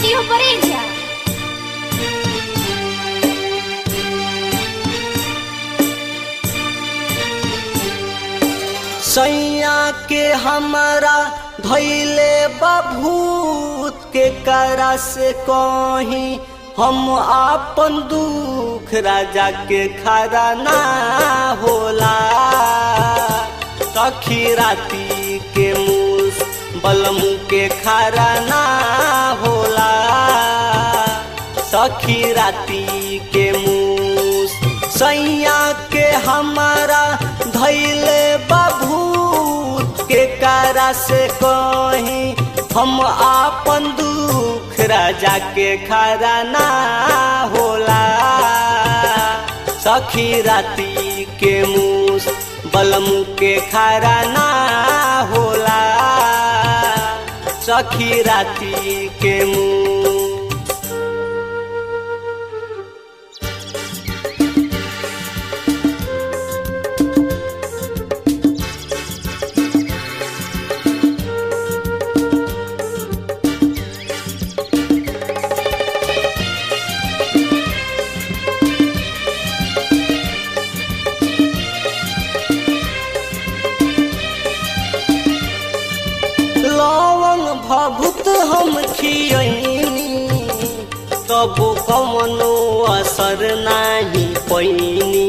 Studio Pareja. सैया के हमारा धैले बभूत के करा से कहीं हम आपन दुख राजा के खरा ना होला। सखी राती के मूस बलमू के खरा ना होला। सखी राती के मूस सैया के हमारा धैले बभूत के करा से कहीं हम आपन दुख राजा के खरा ना होला। सखी राती के मूस बलमू के खरा ना होला। सखी राती के मूस लवंग भभूत हम खियनी तबो कमनो असर नाही पैनी।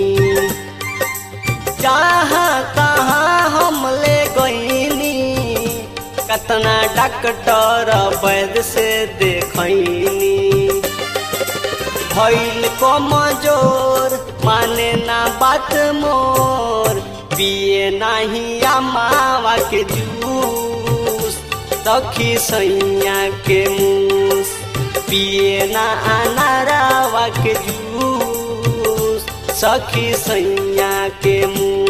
जहाँ तहाँ हम ले गईनी कतना डॉक्टर वैद्य से देखनी। भइल कमजोर माने ना बात मोर पिए नाही अमावा के जूस। सखी सैया के मूस पिए ना अनारावा के जूस। सखी सैया के मूस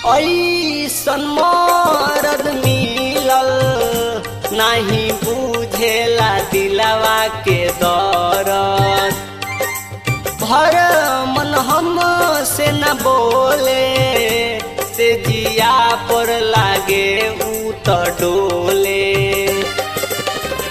ऐसन मरद मिलल नहीं बुझेला दिलवा के दर्द। भर मन हम से न बोले से जिया पर लागे ऊ तो डोले।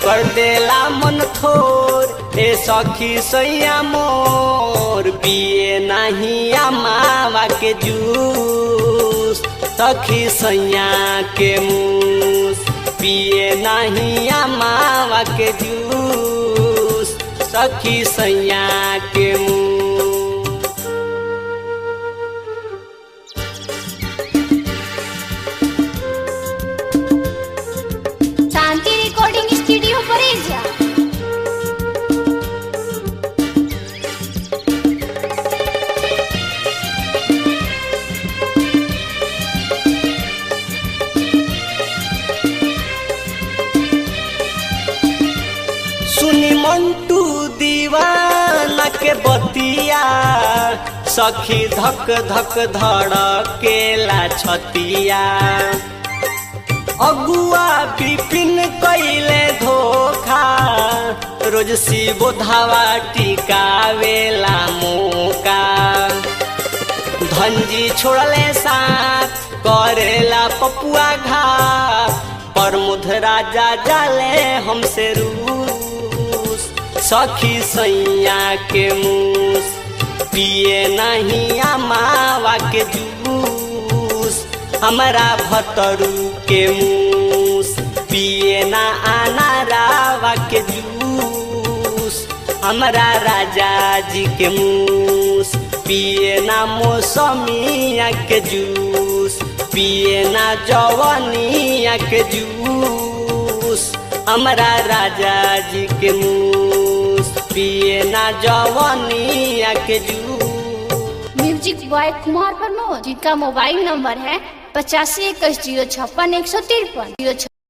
कर देला मन थोर ए सखी सैया मोर पिए नहीं अमावा के जूस। सखी सैया के मूस पिए नहीं अमावा के जूस। सखी सैया के मूस शांति रिकॉर्डिंग स्टूडियो परेजा। सुनी मंटू दीवाना के बतिया सखी धक धक धड़केला छतिया। अगुआ बिपिन कैले धोखा रोज शिवो धावा टिकावेला मौका। धनजी छोड़ले साथ करेला पपुआ घाट प्रमोद राजा जाले हमसे रूस। सखी सैया के मूस पिए नहीं अमावा के जूस। हमारा भतरू के मूस पिए ना अनारावा के जूस। हमारा राजा जी के मूस पिए ना मौसमिया के जूस। पिए ना जवानिया के जूस। हमारा राजा जी के मूस पिए ना जवानिया के juice. Music boy Kumar Pramod, जिनका मोबाइल नंबर है 85 21 056 153।